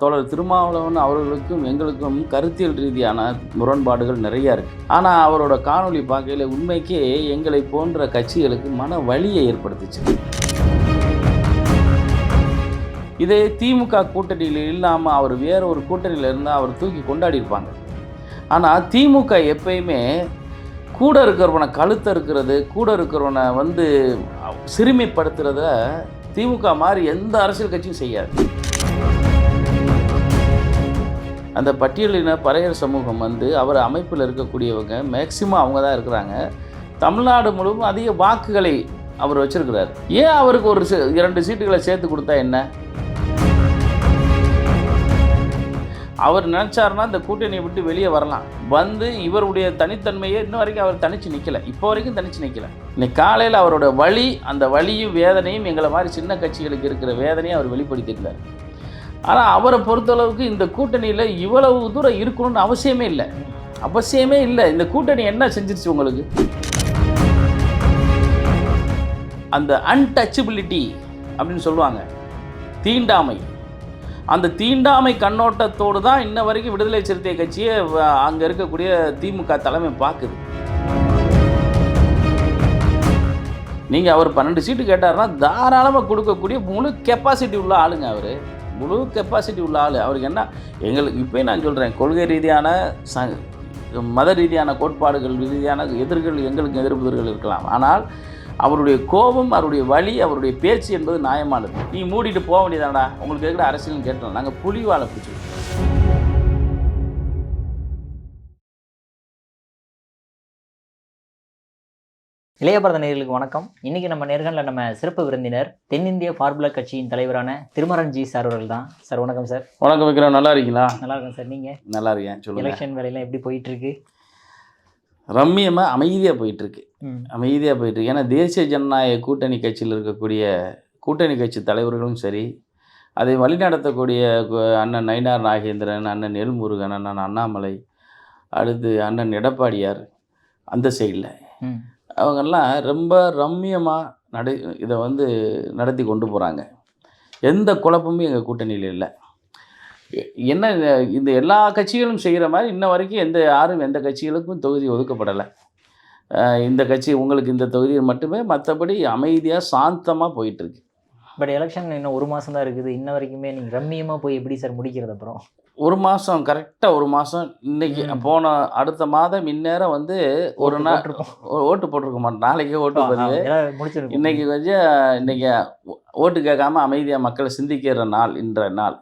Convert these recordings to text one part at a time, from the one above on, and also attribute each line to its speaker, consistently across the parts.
Speaker 1: தோழர் திருமாவளவன் அவர்களுக்கும் எங்களுக்கும் கருத்தியல் ரீதியான முரண்பாடுகள் நிறையா இருக்குது. ஆனால் அவரோட காணொளி பார்க்கையில் உண்மைக்கே எங்களை போன்ற கட்சிகளுக்கு மன வலியை ஏற்படுத்துச்சு. இதே திமுக கூட்டணியில் இல்லாமல் அவர் வேற ஒரு கூட்டணியில் இருந்தால் அவர் தூக்கி கொண்டாடி இருப்பாங்க. ஆனால் திமுக எப்பயுமே கூட இருக்கிறவனை கழுத்த இருக்கிறது, கூட இருக்கிறவனை சிறுமைப்படுத்துறத திமுக மாதிரி எந்த அரசியல் கட்சியும் செய்யாது. அந்த பட்டியலின பறையர் சமூகம் அவர் அமைப்பில் இருக்கக்கூடியவங்க மேக்சிமம் அவங்க தான் இருக்கிறாங்க. தமிழ்நாடு முழுவதும் அதிக வாக்குகளை அவர் வச்சிருக்கிறார். ஏன் அவருக்கு ஒரு 2 சீட்டுகளை சேர்த்து கொடுத்தா என்ன? அவர் நினச்சாருன்னா இந்த கூட்டணியை விட்டு வெளியே வரலாம். இவருடைய தனித்தன்மையை இன்ன வரைக்கும் அவர் தனித்து நிற்கலை. இப்போ வரைக்கும் தனித்து நிற்கலை. இன்னைக்கு காலையில் அவரோட வலி, அந்த வலியும் வேதனையும் எங்களை மாதிரி சின்ன கட்சிகளுக்கு இருக்கிற வேதனையும் அவர் வெளிப்படுத்தியிருந்தார். ஆனால் அவரை பொறுத்தளவுக்கு இந்த கூட்டணியில் இவ்வளவு தூரம் இருக்கணும்னு அவசியமே இல்லை. இந்த கூட்டணி என்ன செஞ்சிருச்சு உங்களுக்கு? அந்த அன்டச்சபிலிட்டி அப்படின்னு சொல்லுவாங்க, தீண்டாமை. அந்த தீண்டாமை கண்ணோட்டத்தோடு தான் இன்ன வரைக்கும் விடுதலை சிறுத்தை கட்சியை அங்கே இருக்கக்கூடிய திமுக தலைமை பார்க்குது. நீங்கள் அவர் 12 சீட்டு கேட்டார்னா தாராளமாக கொடுக்கக்கூடிய முழு கெப்பாசிட்டி உள்ள ஆளுங்க. அவருக்கு என்ன, எங்களுக்கு இப்போ நான் சொல்கிறேன், கொள்கை ரீதியான மத ரீதியான கோட்பாடுகள் ரீதியான எங்களுக்கு எதிர்ப்புகள் இருக்கலாம். ஆனால் அவருடைய கோபம், அவருடைய வலி, அவருடைய பேச்சு என்பது நியாயமானது. நீ மூடிட்டு போக வேண்டியதானடா, உங்களுக்கு இருக்கிற அரசியல்னு கேட்டோம். நாங்கள் புலிவாலை பிடிச்சிருக்கோம்.
Speaker 2: இளையபாரத நேயர்களுக்கு வணக்கம். இன்னைக்கு நம்ம நேர்காணல நம்ம சிறப்பு விருந்தினர் தென்னிந்திய பார்புலர் கட்சியின் தலைவரான திருமரன் ஜி சார் அவர்கள் தான். சார் வணக்கம் சார்.
Speaker 1: வணக்கம் விக்ரம், நல்லா இருக்கீங்களா?
Speaker 2: நல்லா இருக்கேன் சார். நீங்கள்?
Speaker 1: நல்லா இருக்கேன். சொல்லுங்கள்.
Speaker 2: எலெக்ஷன் வேலையெல்லாம் எப்படி போயிட்டுருக்கு?
Speaker 1: ரம்மியமாக அமைதியாக போயிட்டுருக்கு. ஏன்னா தேசிய ஜனநாயக கூட்டணி கட்சியில் இருக்கக்கூடிய கூட்டணி கட்சி தலைவர்களும் சரி, அதை வழிநடத்தக்கூடிய அண்ணன் நயினார் நாகேந்திரன், அண்ணன் எல்முருகன், அண்ணன் அண்ணாமலை, அடுத்து அண்ணன் எடப்பாடியார், அந்த சைடில் அவங்கெல்லாம் ரொம்ப ரம்மியமாக இதை நடத்தி கொண்டு போகிறாங்க. எந்த குழப்பமும் எங்கள் கூட்டணியில் இல்லை. என்ன, இந்த எல்லா கட்சிகளும் செய்கிற மாதிரி இன்ன வரைக்கும் யாரும் எந்த கட்சிகளுக்கும் தொகுதி ஒதுக்கப்படலை. இந்த கட்சி உங்களுக்கு இந்த தொகுதி மட்டுமே, மற்றபடி அமைதியாக சாந்தமாக போயிட்டுருக்கு.
Speaker 2: பட் எலெக்ஷன் இன்னும் 1 மாதம் தான் இருக்குது. இன்ன வரைக்குமே நீங்கள் ரம்மியமாக போய் எப்படி சார் முடிக்கிறது? அப்புறம்
Speaker 1: 1 மாதம், கரெக்டாக 1 மாதம். இன்றைக்கி போன அடுத்த மாதம் இந்நேரம் ஒரு நாள் ஓட்டு போட்டிருக்க மாட்டோம். நாளைக்கே ஓட்டு பதிவு. இன்றைக்கி ஓட்டு கேட்காம அமைதியாக மக்களை சிந்திக்கிற நாள் இன்றைய நாள்.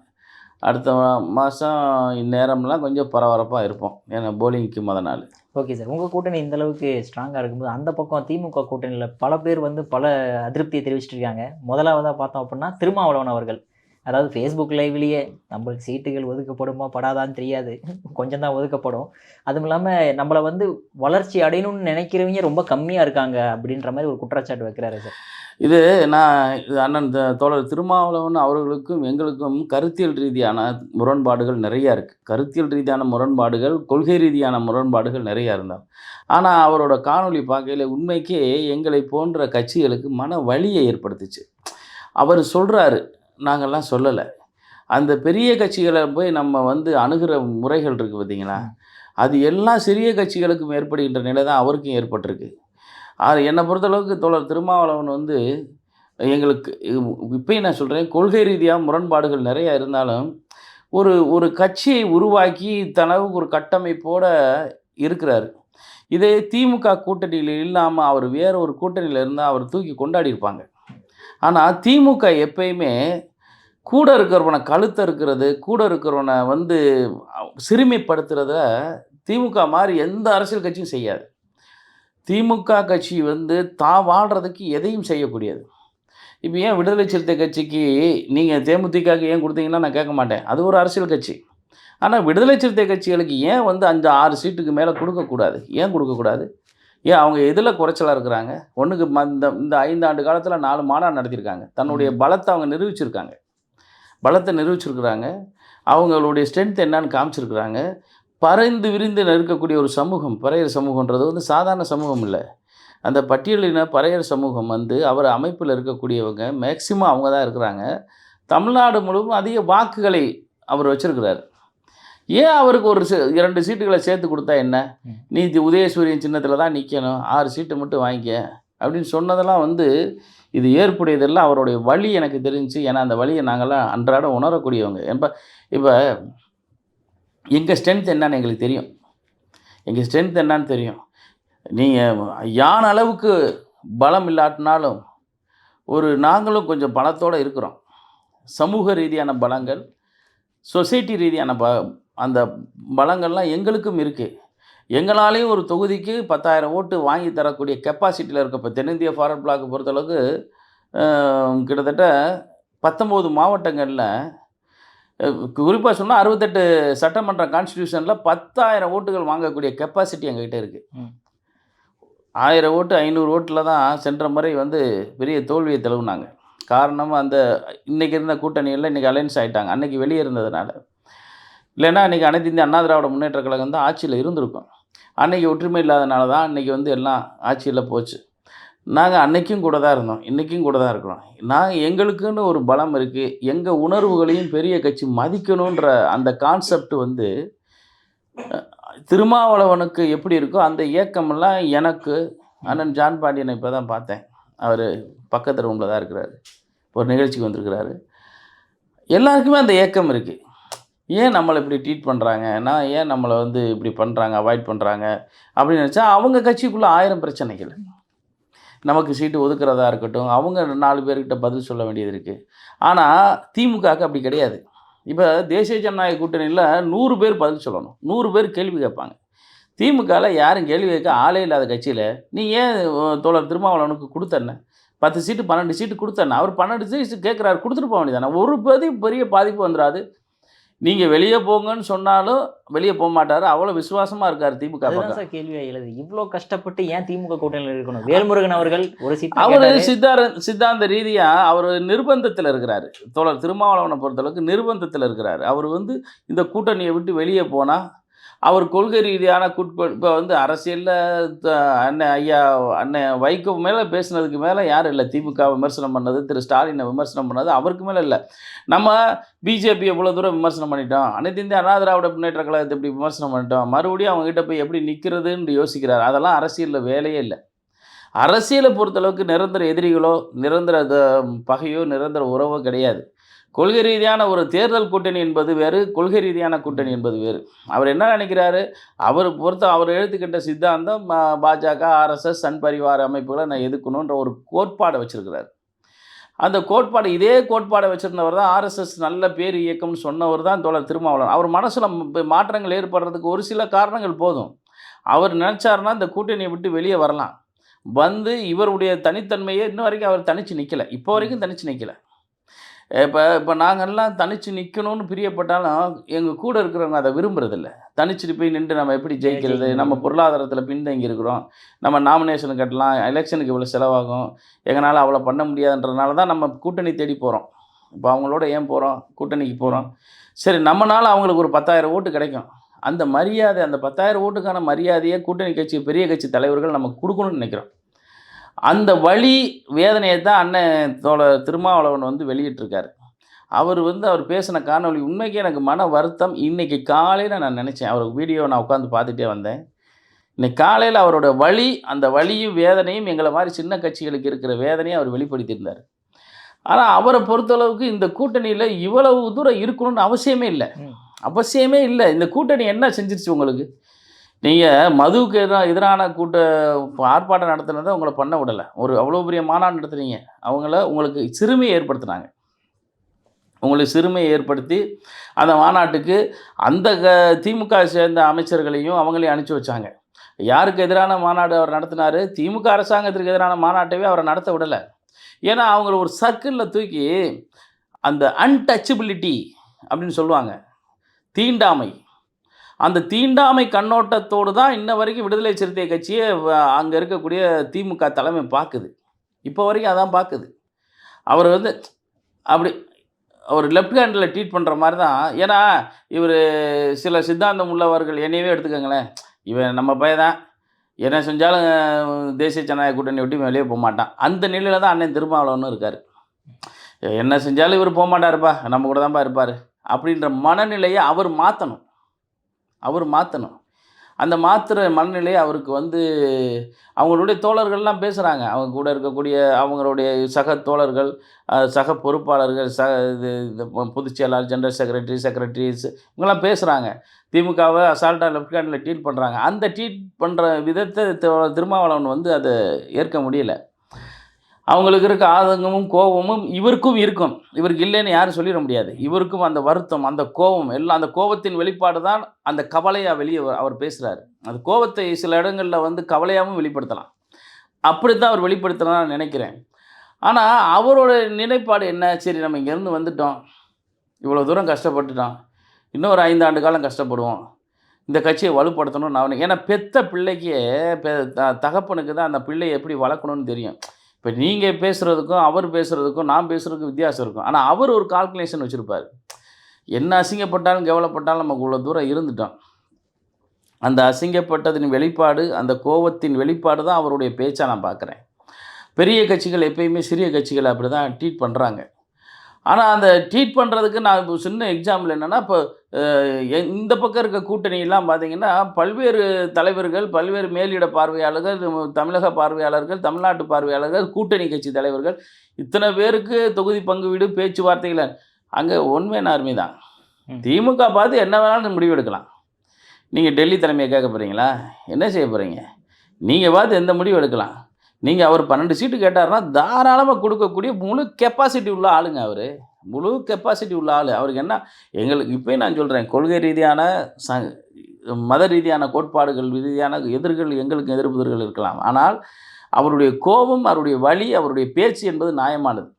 Speaker 1: அடுத்த மாதம் இந்நேரம்லாம் கொஞ்சம் பரபரப்பாக இருப்போம். ஏன்னா போலிங்க்கு மொதல் நாள்.
Speaker 2: Okay sir. உங்கள் கூட்டணி இந்தளவுக்கு ஸ்ட்ராங்காக இருக்கும்போது அந்த பக்கம் திமுக கூட்டணியில் பல பேர் பல அதிருப்தியை தெரிவிச்சிட்டு இருக்காங்க. முதலாவதாக பார்த்தோம் அப்படின்னா திருமாவளவன் அவர்கள், அதாவது ஃபேஸ்புக் லைவ்லேயே நம்மளுக்கு சீட்டுகள் ஒதுக்கப்படுமா படாதான்னு தெரியாது, கொஞ்சம் தான் ஒதுக்கப்படும், அதுவும் இல்லாமல் நம்மளை வளர்ச்சி அடையணும்னு நினைக்கிறவங்க ரொம்ப கம்மியாக இருக்காங்க அப்படின்ற மாதிரி ஒரு குற்றச்சாட்டு வைக்கிறாரு சார்.
Speaker 1: இது அண்ணன் தோழர் திருமாவளவன் அவர்களுக்கும் எங்களுக்கும் கருத்தியல் ரீதியான முரண்பாடுகள் நிறையா இருக்குது. கருத்தியல் ரீதியான முரண்பாடுகள், கொள்கை ரீதியான முரண்பாடுகள் நிறையா இருந்தால், ஆனால் அவரோட காணொளி பார்க்கையில் உண்மைக்கே எங்களை போன்ற கட்சிகளுக்கு மன வலியை ஏற்படுத்துச்சு. அவர் சொல்கிறாரு, நாங்கள்லாம் சொல்லலை. அந்த பெரிய கட்சிகளை போய் நம்ம அணுகிற முறைகள் இருக்குது பார்த்தீங்களா, அது எல்லாம் சிறிய கட்சிகளுக்கும் ஏற்படுகின்ற நிலை தான் அவருக்கும் ஏற்பட்டிருக்கு. என்னை பொறுத்தளவுக்கு தோழர் திருமாவளவன் எங்களுக்கு இப்போயும் நான் சொல்கிறேன், கொள்கை ரீதியாக முரண்பாடுகள் நிறையா இருந்தாலும் ஒரு கட்சியை உருவாக்கி தனவுக்கு ஒரு கட்டமைப்போடு இருக்கிறார். இதே திமுக கூட்டணியில் இல்லாமல் அவர் வேற ஒரு கூட்டணியில் இருந்தால் அவர் தூக்கி கொண்டாடி இருப்பாங்க. ஆனால் திமுக எப்பயுமே கூட இருக்கிறவனை கழுத்த இருக்கிறது, கூட இருக்கிறவனை சிறுமைப்படுத்துறத திமுக மாதிரி எந்த அரசியல் கட்சியும் செய்யாது. திமுக கட்சி தான் வாழ்கிறதுக்கு எதையும் செய்யக்கூடியது. இப்போ ஏன் விடுதலை சிறுத்தை கட்சிக்கு நீங்கள் தேமுதிகக்கு ஏன் கொடுத்தீங்கன்னா நான் கேட்க மாட்டேன், அது ஒரு அரசியல் கட்சி. ஆனால் விடுதலை சிறுத்தை கட்சிகளுக்கு ஏன் 5-6 சீட்டுக்கு மேலே கொடுக்கக்கூடாது? ஏன் கொடுக்கக்கூடாது? ஏன் அவங்க எதில் குறைச்சலாக இருக்கிறாங்க? ஒன்றுக்கு இந்த 5 ஆண்டு காலத்தில் 4 மாநாடு நடத்தியிருக்காங்க. தன்னுடைய பலத்தை அவங்க நிரூபிச்சிருக்கிறாங்க. அவங்களுடைய ஸ்ட்ரென்த் என்னன்னு காமிச்சிருக்கிறாங்க. பறைந்து விரிந்து இருக்கக்கூடிய ஒரு சமூகம், பறையர் சமூகன்றது சாதாரண சமூகம் இல்லை. அந்த பட்டியலின பறையர் சமூகம் அவர் அமைப்பில் இருக்கக்கூடியவங்க மேக்சிமம் அவங்க தான் இருக்கிறாங்க. தமிழ்நாடு முழுவதும் அதிக வாக்குகளை அவர் வச்சிருக்கிறாரு. ஏன் அவருக்கு ஒரு 2 சீட்டுகளை சேர்த்து கொடுத்தா என்ன? நீ உதயசூரியன் சின்னத்தில் தான் நிற்கணும், 6 சீட்டு மட்டும் வாங்கிக்க அப்படின்னு சொன்னதெல்லாம் வந்து இது ஏற்புடையதெல்லாம் அவருடைய வழி எனக்கு தெரிஞ்சுச்சு. ஏன்னா அந்த வழியை நாங்கள்லாம் அன்றாடம் உணரக்கூடியவங்க. இப்போ எங்கள் ஸ்ட்ரென்த் என்னன்னு எங்களுக்கு தெரியும். எங்கள் ஸ்ட்ரென்த் என்னன்னு தெரியும். நீங்கள் யான் அளவுக்கு பலம் இல்லாட்டினாலும் நாங்களும் கொஞ்சம் பலத்தோடு இருக்கிறோம். சமூக ரீதியான பலங்கள், சொசைட்டி ரீதியான அந்த பலங்கள்லாம் எங்களுக்கும் இருக்குது. எங்களாலேயும் ஒரு தொகுதிக்கு 10,000 ஓட்டு வாங்கி தரக்கூடிய கெப்பாசிட்டியில் இருக்க. இப்போ தென்னிந்திய ஃபார்வர்ட் பிளாக்கை பொறுத்தளவுக்கு கிட்டத்தட்ட 19 மாவட்டங்களில் குறிப்பாக சொன்னால் 68 சட்டமன்ற கான்ஸ்டியூஷனில் 10,000 ஓட்டுகள் வாங்கக்கூடிய கெப்பாசிட்டி எங்ககிட்ட இருக்குது. 1000 ஓட்டு 500 ஓட்டில் தான் சென்ற முறை வந்து பெரிய தோல்வியை தழுவுனாங்க. காரணம் அந்த இன்றைக்கி இருந்த கூட்டணியில் இன்றைக்கி அலைன்ஸ் ஆகிட்டாங்க. அன்றைக்கி வெளியே இருந்ததுனால. இல்லைன்னா இன்றைக்கி அனைத்து இந்திய அண்ணா திராவிட முன்னேற்ற கழகம் தான் ஆட்சியில் இருந்திருக்கும். அன்றைக்கி ஒற்றுமை இல்லாதனால தான் இன்றைக்கி வந்து எல்லாம் ஆட்சியில் போச்சு. நாங்கள் அன்றைக்கும் கூட தான் இருந்தோம், இன்றைக்கும் கூட தான் இருக்கிறோம். எங்களுக்குன்னு ஒரு பலம் இருக்குது. எங்கள் உணர்வுகளையும் பெரிய கட்சி மதிக்கணுன்ற அந்த கான்செப்ட் வந்து திருமாவளவனுக்கு எப்படி இருக்கோ அந்த இயக்கமெல்லாம் எனக்கு அண்ணன் ஜான் பாண்டியனை இப்போ தான் பார்த்தேன். அவர் பக்கத்து ரூமில் தான் இருக்கிறாரு, ஒரு நிகழ்ச்சிக்கு வந்திருக்கிறாரு. எல்லாருக்குமே அந்த ஏக்கம் இருக்குது. ஏன் நம்மளை இப்படி ட்ரீட் பண்ணுறாங்க, ஏன் நம்மளை வந்து இப்படி பண்ணுறாங்க, அவாய்ட் பண்ணுறாங்க அப்படின்னு நினச்சா அவங்க கட்சிக்குள்ளே 1000 பிரச்சனைகள். நமக்கு சீட்டு ஒதுக்குறதா இருக்கட்டும், அவங்க 4 பேர்கிட்ட பதில் சொல்ல வேண்டியது இருக்குது. ஆனால் திமுகவுக்கு அப்படி கிடையாது. இப்போ தேசிய ஜனநாயக கூட்டணியில் 100 பேர் பதில் சொல்லணும், 100 பேர் கேள்வி கேட்பாங்க. திமுகவில் யாரும் கேள்வி கேட்க ஆளே இல்லாத கட்சியில் நீ ஏன் தோழர் திருமாவளவனுக்கு கொடுத்தன 10 சீட்டு 12 சீட்டு கொடுத்தன? அவர் 12 சீட்டு கேட்குறாரு, கொடுத்துட்டு போக வேண்டியதானே. ஒரு பெரிய பாதிப்பு வந்துடாது. நீங்கள் வெளியே போங்கன்னு சொன்னாலும் வெளியே போக மாட்டார். அவ்வளோ விசுவாசமாக இருக்கார் திமுக.
Speaker 2: அதுதான் சார் கேள்வியாக எழுது. இவ்வளோ கஷ்டப்பட்டு ஏன் திமுக கூட்டணியில் இருக்கணும்? வேல்முருகன் அவர்கள் ஒரு சீட்,
Speaker 1: அவர் சித்தாந்த ரீதியாக அவர் நிர்பந்தத்தில் இருக்கிறார். தோழர் திருமாவளவனை பொறுத்தளவுக்கு நிர்பந்தத்தில் இருக்கிறார். அவர் வந்து இந்த கூட்டணியை விட்டு வெளியே போனால் அவர் கொள்கை ரீதியான இப்போ வந்து அரசியலில் அண்ணன் வைகோ மேலே பேசுனதுக்கு மேலே யாரும் இல்லை. திமுக விமர்சனம் பண்ணது, திரு ஸ்டாலினை விமர்சனம் பண்ணது அவருக்கு மேலே இல்லை. நம்ம பிஜேபி எவ்வளோ தூரம் விமர்சனம் பண்ணிட்டோம், அனைத்து இந்திய அண்ணா திராவிட முன்னேற்ற கழகத்தை எப்படி விமர்சனம் பண்ணிட்டோம், மறுபடியும் அவங்ககிட்ட போய் எப்படி நிற்கிறதுன்னு யோசிக்கிறார். அதெல்லாம் அரசியலில் வேலையே இல்லை. அரசியலை பொறுத்தளவுக்கு நிரந்தர எதிரிகளோ, நிரந்தர பகையோ, நிரந்தர உறவோ கிடையாது. கொள்கை ரீதியான ஒரு தேர்தல் கூட்டணி என்பது வேறு, கொள்கை ரீதியான கூட்டணி என்பது வேறு. அவர் என்ன நினைக்கிறாரு, அவர் எழுத்துக்கிட்ட சித்தாந்தம் பாஜக, ஆர்எஸ்எஸ், சன் பரிவார அமைப்புகளை நான் எதுக்கணுன்ற ஒரு கோட்பாடை வச்சுருக்கிறார். அந்த கோட்பாடு, இதே கோட்பாடை வச்சுருந்தவர் தான் ஆர்எஸ்எஸ் நல்ல பேர் இயக்கம்னு சொன்னவர் தான் தோழர் திருமாவளவன். அவர் மனசில் மாற்றங்கள் ஏற்படுறதுக்கு ஒரு சில காரணங்கள் போதும். அவர் நினச்சாருன்னா இந்த கூட்டணியை விட்டு வெளியே வரலாம். வந்து இவருடைய தனித்தன்மையை இன்ன வரைக்கும் அவர் தனித்து நிற்கலை. இப்போ வரைக்கும் தனித்து நிற்கலை. இப்போ நாங்கள்லாம் தனித்து நிற்கணும்னு பிரியப்பட்டாலும் எங்கள் கூட இருக்கிறவங்க அதை விரும்புறதில்ல. தனிச்சுட்டு போய் நின்று நம்ம எப்படி ஜெயிக்கிறது, நம்ம பொருளாதாரத்தில் பின்தங்கி இருக்கிறோம், நம்ம நாமினேஷன் கட்டலாம், எலெக்ஷனுக்கு இவ்வளோ செலவாகும், எங்களால் அவ்வளோ பண்ண முடியாதுன்றதுனால தான் நம்ம கூட்டணி தேடி போகிறோம். இப்போ அவங்களோட ஏன் போகிறோம், கூட்டணிக்கு போகிறோம். சரி, நம்மளால் அவங்களுக்கு ஒரு 10,000 ஓட்டு கிடைக்கும். அந்த மரியாதை, அந்த 10,000 ஓட்டுக்கான மரியாதையை கூட்டணி கட்சி, பெரிய கட்சி தலைவர்கள் நமக்கு கொடுக்கணும்னு நினைக்கிறோம். அந்த வழி வேதனையை தான் அண்ணன் தோழர் திருமாவளவன் வந்து வெளியிட்டிருக்காரு. அவர் பேசின காணொளி உண்மைக்கே எனக்கு மன வருத்தம். இன்றைக்கி காலையில் நான் நினச்சேன், அவர் வீடியோ நான் உட்காந்து பார்த்துட்டே வந்தேன். இன்றைக்கி காலையில் அவரோட வழி, அந்த வலியும் வேதனையும் எங்களை மாதிரி சின்ன கட்சிகளுக்கு இருக்கிற வேதனையை அவர் வெளிப்படுத்தியிருந்தார். ஆனால் அவரை பொறுத்தளவுக்கு இந்த கூட்டணியில் இவ்வளவு தூரம் இருக்கணும்னு அவசியமே இல்லை. இந்த கூட்டணி என்ன செஞ்சிருச்சு உங்களுக்கு? நீங்கள் மதுவுக்கு எதிரான ஆர்ப்பாட்டம் நடத்துனதை உங்களை பண்ண விடலை. அவ்வளோ பெரிய மாநாடு நடத்துனீங்க. உங்களுக்கு சிறுமையை ஏற்படுத்தினாங்க. உங்களுக்கு சிறுமையை ஏற்படுத்தி அந்த மாநாட்டுக்கு அந்த திமுக சேர்ந்த அமைச்சர்களையும் அவங்களையும் அனுப்பிச்சி வச்சாங்க. யாருக்கு எதிரான மாநாடு அவர் நடத்தினார்? திமுக அரசாங்கத்திற்கு எதிரான மாநாட்டவே அவரை நடத்த விடலை. ஏன்னா அவங்கள ஒரு சர்க்கிளில் தூக்கி அந்த அன்டச்சபிலிட்டி அப்படின்னு சொல்லுவாங்க, தீண்டாமை, அந்த தீண்டாமை கண்ணோட்டத்தோடு தான் இன்ன வரைக்கும் விடுதலை சிறுத்தை கட்சியை அங்கே இருக்கக்கூடிய திமுக தலைமை பார்க்குது. இப்போ வரைக்கும் அதான் பார்க்குது. அவர் அப்படி ஒரு லெஃப்ட் ஹேண்டில் ட்ரீட் பண்ணுற மாதிரி தான். ஏன்னா இவர் சில சித்தாந்தம் உள்ளவர்கள், என்னையவே எடுத்துக்கோங்களேன், இவன் நம்ம பையன் தான், என்ன செஞ்சாலும் தேசிய ஜனநாயக கூட்டணி விட்டு வெளியே போக மாட்டான். அந்த நிலையில் தான் அண்ணன் திருமாவளவனும் இருக்கார். என்ன செஞ்சாலும் இவர் போக மாட்டாருப்பா, நம்ம கூட தான்ப்பா இருப்பார் அப்படின்ற மனநிலையை அவர் மாற்றணும். அந்த மாத்துற மனநிலையை அவருக்கு வந்து அவங்களுடைய தோழர்கள்லாம் பேசுகிறாங்க. அவங்க கூட இருக்கக்கூடிய அவங்களுடைய சக தோழர்கள், சக பொறுப்பாளர்கள், இது பொதுச் செயலாளர், ஜெனரல் செக்ரட்டரிஸ் இவங்கெல்லாம் பேசுகிறாங்க. திமுகவை அசால்ட்டாக லெஃப்ட் ஹேண்டில் ட்ரீட் பண்ணுறாங்க. அந்த ட்ரீட் பண்ணுற விதத்தை திருமாவளவன் வந்து அதை ஏற்க முடியல. அவங்களுக்கு இருக்க ஆதங்கமும் கோபமும் இவருக்கும் இருக்கும். இவருக்கு இல்லைன்னு யாரும் சொல்லிட முடியாது. இவருக்கும் அந்த வருத்தம், அந்த கோபம் எல்லாம் அந்த கோபத்தின் வெளிப்பாடு தான் அந்த கவலையா வெளியே அவர் பேசுகிறாரு. அந்த கோபத்தை சில இடங்களில் வந்து கவலையாகவும் வெளிப்படுத்தலாம். அப்படித்தான் அவர் வெளிப்படுத்தலாம்னு நினைக்கிறேன். ஆனால் அவரோட நிலைப்பாடு என்ன? சரி, நம்ம இங்கேருந்து வந்துட்டோம், இவ்வளோ தூரம் கஷ்டப்பட்டுட்டோம், இன்னும் ஒரு 5 ஆண்டு காலம் கஷ்டப்படுவோம், இந்த கட்சியை வலுப்படுத்தணும்னு நான் ஏன்னா பெத்த பிள்ளைக்கு தகப்பனுக்கு தான் அந்த பிள்ளையை எப்படி வளர்க்கணும்னு தெரியும். இப்போ நீங்கள் பேசுகிறதுக்கும் அவர் பேசுகிறதுக்கும் நான் பேசுகிறதுக்கும் வித்தியாசம் இருக்கும். ஆனால் அவர் ஒரு கால்குலேஷன் வச்சுருப்பார். என்ன அசிங்கப்பட்டாலும் கேவலப்பட்டாலும் நமக்கு இவ்வளோ தூரம் இருந்துட்டோம். அந்த அசிங்கப்பட்டதின் வெளிப்பாடு, அந்த கோபத்தின் வெளிப்பாடு தான் அவருடைய பேச்சாக நான் பார்க்குறேன். பெரிய கட்சிகள் எப்பயுமே சிறிய கட்சிகளை அப்படி தான் ட்ரீட் பண்ணுறாங்க. ஆனால் அந்த ட்ரீட் பண்ணுறதுக்கு நான் இப்போ சின்ன எக்ஸாம்பிள் என்னென்னா, இப்போ இந்த பக்கம் இருக்க கூட்டணியெல்லாம் பார்த்தீங்கன்னா, பல்வேறு தலைவர்கள், பல்வேறு மேலிட பார்வையாளர்கள், தமிழக பார்வையாளர்கள், தமிழ்நாட்டு பார்வையாளர்கள், கூட்டணி கட்சி தலைவர்கள், இத்தனை பேருக்கு தொகுதி பங்கு வீடு பேச்சுவார்த்தைகள். அங்கே ஒன் மேன் ஆர்மி தான். திமுக பார்த்து என்ன வேணாலும் முடிவு எடுக்கலாம். நீங்கள் டெல்லி தலைமையை கேட்க போகிறீங்களா? என்ன செய்ய போகிறீங்க? நீங்கள் பார்த்து எந்த முடிவு எடுக்கலாம். நீங்கள் அவர் 12 சீட்டு கேட்டார்னா தாராளமாக கொடுக்கக்கூடிய முழு கெப்பாசிட்டி உள்ள ஆளுங்க அவர். முழு கெப்பாசிட்டி உள்ள ஆள். அவருக்கு என்ன, எங்களுக்கு இப்போயும் நான் சொல்கிறேன், கொள்கை ரீதியான மத ரீதியான கோட்பாடுகள் ரீதியான எங்களுக்கு எதிர்ப்புதல்கள் இருக்கலாம். ஆனால் அவருடைய கோபம், அவருடைய வலி, அவருடைய பேச்சு என்பது நியாயமானது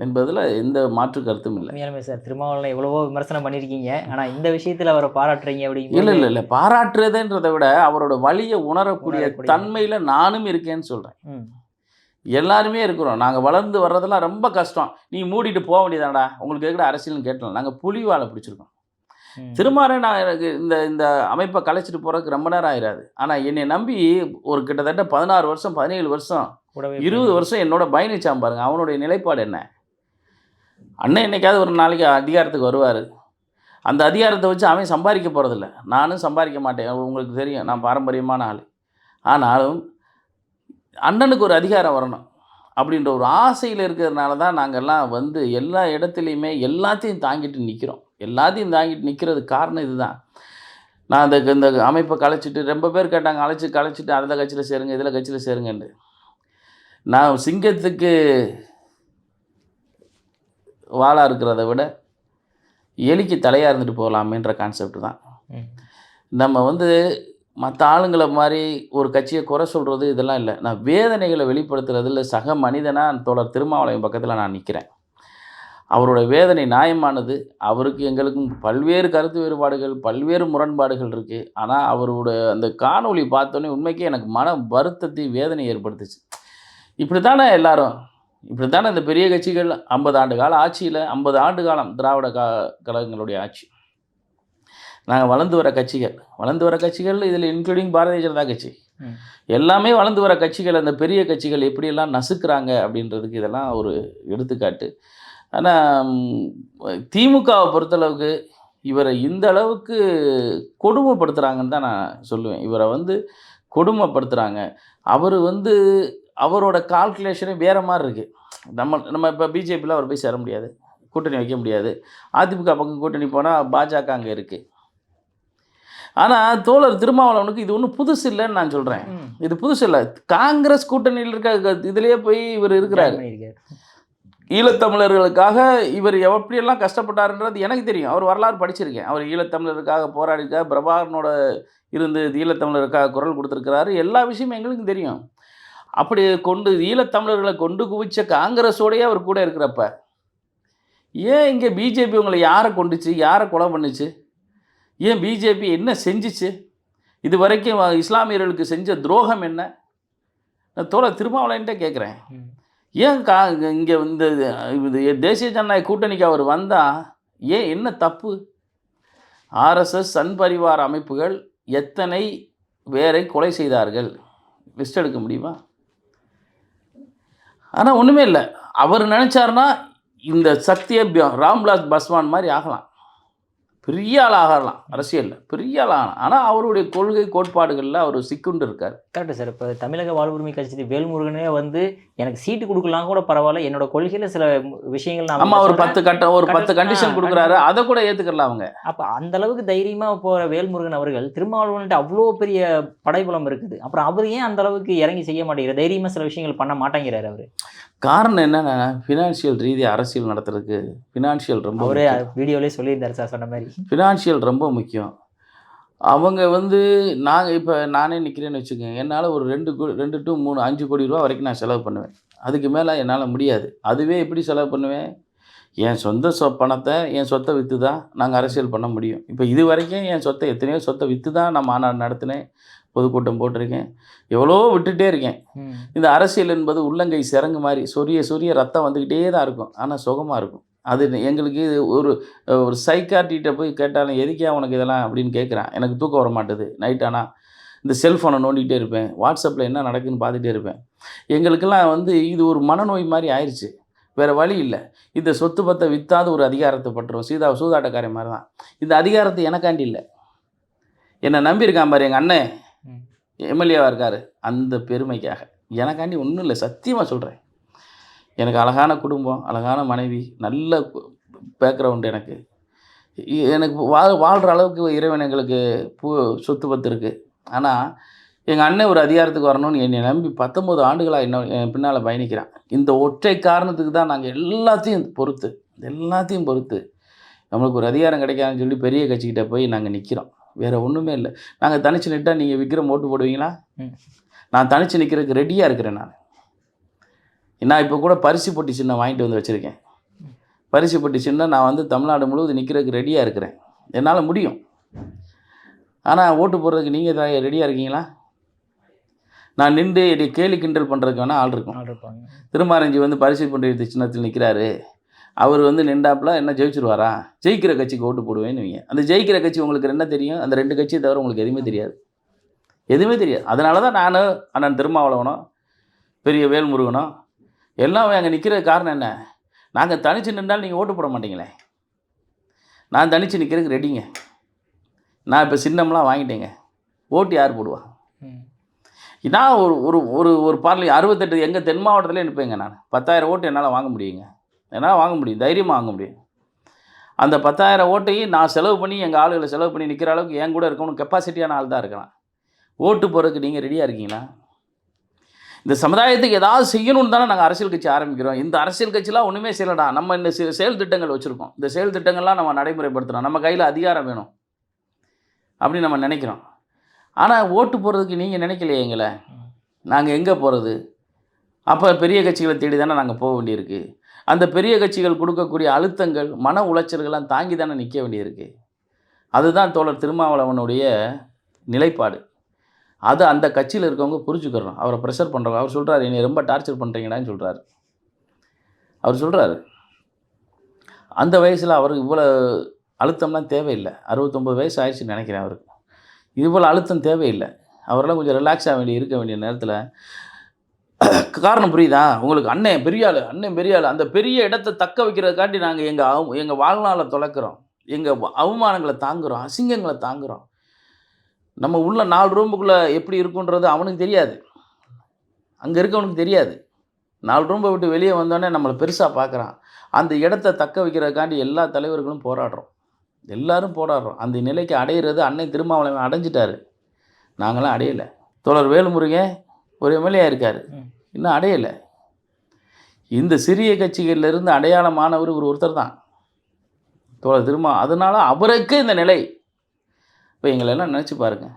Speaker 1: என்பதில் எந்த மாற்று கருத்தும் இல்லை.
Speaker 2: உண்மையாலுமே சார், திருமாவளவன் எவ்வளவோ விமர்சனம் பண்ணியிருக்கீங்க, ஆனால் இந்த விஷயத்தில் அவரை பாராட்டுறீங்க அப்படிங்க?
Speaker 1: இல்லை, பாராட்டுறதுன்றதை விட அவரோட வலியை உணரக்கூடிய தன்மையில் நானும் இருக்கேன்னு சொல்கிறேன். எல்லாருமே இருக்கிறோம். நாங்கள் வளர்ந்து வர்றதெல்லாம் ரொம்ப கஷ்டம். நீ மூடிட்டு போக வேண்டியதாடா, உங்களுக்கு இருக்கிற அரசியல்னு கேட்டோம். நாங்கள் புலிவாலை பிடிச்சிருக்கோம். திரும்ப நான் எனக்கு இந்த அமைப்பை கலைச்சிட்டு போகிறதுக்கு ரொம்ப நேரம் ஆயிடாது. ஆனால் என்னை நம்பி ஒரு கிட்டத்தட்ட 16 வருஷம் 17 வருஷம் 20 வருஷம் என்னோட பயணிச்சான் பாருங்க. அவனுடைய நிலைப்பாடு என்ன? அண்ணன் என்னைக்காவது ஒரு நாளைக்கு அதிகாரத்துக்கு வருவார். அந்த அதிகாரத்தை வச்சு அவன் சம்பாதிக்க போகிறதில்ல. நானும் சம்பாதிக்க மாட்டேன். உங்களுக்கு தெரியும், நான் பாரம்பரியமான ஆள். ஆனாலும் அண்ணனுக்கு ஒரு அதிகாரம் வரணும் அப்படின்ற ஒரு ஆசையில் இருக்கிறதுனால தான் நாங்கள்லாம் வந்து எல்லா இடத்துலையுமே எல்லாத்தையும் தாங்கிட்டு நிற்கிறோம். எல்லாத்தையும் தாங்கிட்டு நிற்கிறதுக்கு காரணம் இதுதான். நான் இந்த அமைப்பை கலைச்சிட்டு ரொம்ப பேர் கேட்டாங்க, கலைச்சிட்டு அதில் கட்சியில் சேருங்க, இதில் கட்சியில் சேருங்கன்னு. நான் சிங்கத்துக்கு வாளாக இருக்கிறத விட எலிக்கு தலையாக இருந்துட்டு போகலாமேன்ற கான்செப்ட் தான். நம்ம வந்து மற்ற ஆளுங்களை மாதிரி ஒரு கட்சியை குறை சொல்கிறது இதெல்லாம் இல்லை. நான் வேதனைகளை வெளிப்படுத்துறதில் சக மனிதனாக தோழர் திருமாவளவன் பக்கத்தில் நான் நிற்கிறேன். அவரோட வேதனை நியாயமானது. அவருக்கு எங்களுக்கும் பல்வேறு கருத்து வேறுபாடுகள், பல்வேறு முரண்பாடுகள் இருக்குது. ஆனால் அவரோட அந்த காணொளி பார்த்தோன்னே உண்மைக்கே எனக்கு மன வருத்தத்தை, வேதனை ஏற்படுத்துச்சு. இப்படி தானே எல்லாரும், இப்படி தானே இந்த பெரிய கட்சிகள் 50 ஆண்டு கால ஆட்சியில் 50 ஆண்டு காலம் திராவிட கழகங்களுடைய ஆட்சி. நாங்கள் வளர்ந்து வர கட்சிகள் இதில் இன்க்ளூடிங் பாரதிய ஜனதா கட்சி எல்லாமே வளர்ந்து வர கட்சிகள். அந்த பெரிய கட்சிகள் எப்படியெல்லாம் நசுக்கிறாங்க அப்படின்றதுக்கு இதெல்லாம் ஒரு எடுத்துக்காட்டு. ஆனால் திமுகவை பொறுத்தளவுக்கு இவரை இந்த அளவுக்கு கொடுமைப்படுத்துகிறாங்கன்னு தான் நான் சொல்லுவேன். இவரை வந்து கொடுமைப்படுத்துகிறாங்க. அவர் வந்து அவரோட கால்குலேஷனே வேறு மாதிரி இருக்குது. நம்ம இப்போ பிஜேபியில் அவர் போய் சேர முடியாது, கூட்டணி வைக்க முடியாது. அதிமுக பக்கம் கூட்டணி போனால் பாஜக அங்கே இருக்குது. ஆனால் தோழர் திருமாவளவனுக்கு இது ஒன்றும் புதுசு இல்லைன்னு நான் சொல்கிறேன். இது புதுசு இல்லை. காங்கிரஸ் கூட்டணியில் இருக்க இதிலேயே போய் இவர் இருக்கிறார். ஈழத்தமிழர்களுக்காக இவர் எப்படியெல்லாம் கஷ்டப்பட்டாருன்றது எனக்கு தெரியும். அவர் வரலாறு படிச்சிருக்கேன். அவர் ஈழத்தமிழருக்காக போராடிக்க பிரபாகரனோட இருந்து ஈழத்தமிழருக்காக குரல் கொடுத்துருக்கிறாரு. எல்லா விஷயமும் எங்களுக்கும் தெரியும். அப்படி ஈழத்தமிழர்களை கொண்டு குவிச்ச காங்கிரஸோடையே அவர் கூட இருக்கிறப்ப ஏன் இங்கே பிஜேபி உங்களை யாரை கொண்டுச்சு, யாரை கொலை பண்ணுச்சு? ஏன் பிஜேபி என்ன செஞ்சிச்சு? இது வரைக்கும் இஸ்லாமியர்களுக்கு செஞ்ச துரோகம் என்ன? நான் தோழர் திருமாவளவன்கிட்ட கேட்குறேன். ஏன் இங்கே இந்த தேசிய ஜனநாயக கூட்டணிக்கு அவர் வந்தால் ஏன் என்ன தப்பு? ஆர்எஸ்எஸ் சன் பரிவார அமைப்புகள் எத்தனை பேரை கொலை செய்தார்கள்? லிஸ்ட் எடுக்க முடியுமா? ஆனால் ஒன்றுமே இல்லை. அவர் நினச்சார்னா இந்த சக்தியை ராம்விலாஸ் பாஸ்வான் மாதிரி ஆகலாம். பெரிய ஆள் ஆகலாம், அரசியலில் பெரிய ஆள் ஆகலாம். ஆனால் அவருடைய கொள்கை கோட்பாடுகளில் அவர் சிக்குண்டு இருக்கார்.
Speaker 2: Correct sir. இப்போ தமிழக வாழ்வுரிமை கட்சி வேல்முருகனே வந்து எனக்கு சீட்டு கொடுக்கலாம் கூட பரவாயில்ல, என்னோட கொள்கையில் சில விஷயங்கள் நான்
Speaker 1: ஆமாம், ஒரு
Speaker 2: சொல்றேன்.
Speaker 1: 10 கண்டிஷன் கொடுக்குறாரு, அதை கூட ஏற்றுக்கலாம் அவங்க.
Speaker 2: அப்போ அந்த அளவுக்கு தைரியமாக போகிற வேல்முருகன் அவர்கள் திருமாவளவன்ட்டு அவ்வளோ பெரிய படைபலம் இருக்குது, அப்புறம் அவர் ஏன் அந்த அளவுக்கு இறங்கி செய்ய மாட்டேங்கிறார், தைரியமாக சில விஷயங்கள் பண்ண மாட்டேங்கிறார் அவர்?
Speaker 1: காரணம் என்னன்னா, ஃபினான்ஷியல் ரீதியாக அரசியல் நடத்துறதுக்கு ஃபினான்ஷியல் ரொம்ப
Speaker 2: அவரே
Speaker 1: முக்கியம்.
Speaker 2: வீடியோலேயே சொல்லியிருந்தார் சார் சொன்ன மாதிரி.
Speaker 1: ஃபினான்ஷியல் ரொம்ப முக்கியம். அவங்க வந்து இப்போ நானே நிற்கிறேன்னு வச்சுக்கோங்க, என்னால் ஒரு 2 to 3 5 கோடி ரூபா வரைக்கும் நான் செலவு பண்ணுவேன். அதுக்கு மேலே என்னால் முடியாது. அதுவே எப்படி செலவு பண்ணுவேன்? என் சொந்த பணத்தை என் சொத்தை விற்று தான் நாங்கள் அரசியல் பண்ண முடியும். இப்போ இது வரைக்கும் என் சொத்தை எத்தனையோ சொத்தை விற்று தான் நான் மாநாடு நடத்தினேன், பொதுக்கூட்டம் போட்டிருக்கேன், எவ்வளோ விட்டுட்டே இருக்கேன். இந்த அரசியல் என்பது உள்ளங்கை சிறங்கு மாதிரி சொரிய ரத்தம் வந்துக்கிட்டே தான் இருக்கும், ஆனால் சுகமாக இருக்கும். அது எங்களுக்கு ஒரு ஒரு சைக்கார்ட்டிகிட்ட போய் கேட்டாலும் எதுக்கே உனக்கு இதெல்லாம் அப்படின்னு கேட்குறான். எனக்கு தூக்கம் வர மாட்டுது நைட். ஆனால் இந்த செல்ஃபோனை நோண்டிகிட்டே இருப்பேன், வாட்ஸ்அப்பில் என்ன நடக்குதுன்னு பார்த்துட்டே இருப்பேன். எங்களுக்கெல்லாம் வந்து இது ஒரு மனநோய் மாதிரி ஆயிடுச்சு. வேறு வழி இல்லை. இந்த சொத்து பத்தை விற்றாத ஒரு அதிகாரத்தை பட்டுரும். சூதாட்டக்காரன் மாதிரி தான். இந்த அதிகாரத்தை எனக்காண்டி இல்லை, என்னை நம்பியிருக்கான் பாரு எங்கள் அண்ணன் எம்எல்ஏவாக இருக்கார், அந்த பெருமைக்காக. எனக்காண்டி ஒன்றும் இல்லை, சத்தியமாக சொல்கிறேன். எனக்கு அழகான குடும்பம், அழகான மனைவி, நல்ல பேக்ரவுண்டு எனக்கு. எனக்கு வாழ்கிற அளவுக்கு இறைவன் எங்களுக்கு சொத்து பத்து இருக்குது. ஆனால் எங்கள் அண்ணன் ஒரு அதிகாரத்துக்கு வரணும்னு என்னை நம்பி 19 ஆண்டுகளாக என் பின்னால் பயணிக்கிறான். இந்த ஒற்றை காரணத்துக்கு தான் நாங்கள் எல்லாத்தையும் பொறுத்து நம்மளுக்கு ஒரு அதிகாரம் கிடைக்காதுன்னு சொல்லி பெரிய கட்சிக்கிட்ட போய் நாங்கள் நிற்கிறோம். வேறு ஒன்றுமே இல்லை. நாங்கள் தனித்து நிட்டால் நீங்கள் விக்ரம் ஓட்டு போடுவீங்களா? நான் தனித்து நிற்கிறதுக்கு ரெடியாக இருக்கிறேன். நான் இப்போ கூட பரிசு பொட்டி சின்னம் வாங்கிட்டு வந்து வச்சுருக்கேன். பரிசு பொட்டி சின்னம் நான் வந்து தமிழ்நாடு முழுவதும் நிற்கிறதுக்கு ரெடியாக இருக்கிறேன், என்னால் முடியும். ஆனால் ஓட்டு போடுறதுக்கு நீங்கள் ரெடியாக இருக்கீங்களா? நான் நின்று என்னை கேலி கிண்டல் பண்ணுறதுக்கு வேணால் ஆள் இருக்கும். திருமாரஞ்சி வந்து பரிசு பொட்டி சின்னத்தில் நிற்கிறாரு, அவர் வந்து நின்றாப்புல என்ன ஜெயிச்சிருவாரா? ஜெயிக்கிற கட்சிக்கு ஓட்டு போடுவேன்னு வைங்க. அந்த ஜெயிக்கிற கட்சி உங்களுக்கு என்ன தெரியும்? அந்த 2 கட்சியை தவிர உங்களுக்கு எதுவுமே தெரியாது. அதனால தான் நான் அண்ணன் திருமாவளவனோ பெரிய வேல்முருகனோ எல்லாம் அங்கே நிற்கிறது காரணம் என்ன? நாங்கள் தனித்து நின்றாலும் நீங்கள் ஓட்டு போட மாட்டீங்களே. நான் தனித்து நிற்கிறதுக்கு ரெடிங்க. நான் இப்போ சின்னம்லாம் வாங்கிட்டேங்க, ஓட்டு யார் போடுவா? நான் ஒரு ஒரு ஒரு 68 எங்கள் தென் மாவட்டத்திலே நிற்பேங்க. நான் 10,000 ஓட்டு என்னால் வாங்க முடியுங்க. என்னால் வாங்க முடியும், தைரியமாக வாங்க முடியும். அந்த 10,000 ஓட்டையும் நான் செலவு பண்ணி எங்கள் ஆளுகளை செலவு பண்ணி நிற்கிற அளவுக்கு என் கூட இருக்கணும் கெப்பாசிட்டியான ஆள் தான் இருக்கலாம். ஓட்டு போகிறதுக்கு நீங்கள் ரெடியாக இருக்கீங்களா? இந்த சமுதாயத்துக்கு ஏதாவது செய்யணும்னு தானே நாங்கள் அரசியல் கட்சி ஆரம்பிக்கிறோம். இந்த அரசியல் கட்சிலாம் ஒன்றுமே செய்யலடா. நம்ம இந்த செயல் திட்டங்கள் வச்சுருக்கோம், இந்த செயல் திட்டங்கள்லாம் நம்ம நடைமுறைப்படுத்துகிறோம், நம்ம கையில் அதிகாரம் வேணும் அப்படின்னு நம்ம நினைக்கிறோம். ஆனால் ஓட்டு போடுறதுக்கு நீங்கள் நினைக்கலையே எங்களை. நாங்கள் எங்கே போகிறது? அப்போ பெரிய கட்சிகளை தேடி தானே நாங்கள் போக வேண்டியிருக்கு. அந்த பெரிய கட்சிகள் கொடுக்கக்கூடிய அழுத்தங்கள், மன உளைச்சல்கள்லாம் தாங்கி தானே நிற்க வேண்டியிருக்கு. அதுதான் தோழர் திருமாவளவனுடைய நிலைப்பாடு. அது அந்த கட்சியில் இருக்கவங்க புரிஞ்சுக்கிறோம். அவரை ப்ரெஷர் பண்ணுறவங்க. அவர் சொல்கிறார், என்னை ரொம்ப டார்ச்சர் பண்ணுறீங்கடான்னு சொல்கிறாரு. அவர் சொல்கிறாரு, அந்த வயசில் அவருக்கு இவ்வளோ அழுத்தம்லாம் தேவையில்லை. 69 வயசு ஆயிடுச்சுன்னு நினைக்கிறேன் அவருக்கு. இவ்வளோ அழுத்தம் தேவையில்லை. அவரெல்லாம் கொஞ்சம் ரிலாக்ஸ் இருக்க வேண்டிய நேரத்தில் காரணம் புரியுதா உங்களுக்கு? அண்ணன் பெரிய ஆள். அந்த பெரிய இடத்தை தக்க வைக்கிறதுக்காண்டி நாங்கள் எங்கள் வாழ்நாளை தொலைக்கிறோம், எங்கள் அவமானங்களை தாங்குகிறோம், அசிங்கங்களை தாங்குகிறோம். நம்ம உள்ள 4 ரூமுக்குள்ளே எப்படி இருக்குன்றது அவனுக்கு தெரியாது, அங்கே இருக்கவனுக்கு தெரியாது. 4 ரூம்பை விட்டு வெளியே வந்தோடனே நம்மளை பெருசாக பார்க்குறான். அந்த இடத்த தக்க வைக்கிறதுக்காண்டி எல்லா தலைவர்களும் போராடுறோம், எல்லோரும் போராடுறோம். அந்த நிலைக்கு அடையிறது அன்னை திருமாவளவன் அடைஞ்சிட்டாரு, நாங்களாம் அடையலை. தோழர் வேல்முருகன் ஒரு எம்எல்ஏ இருக்கார், இன்னும் அடையலை. இந்த சிறிய கட்சிகளிலிருந்து அடையாளமானவர் ஒருத்தர் தான் தோழர் அதனால் அவருக்கு இந்த நிலை. இப்போ எங்களெல்லாம் நினச்சி பாருங்கள்.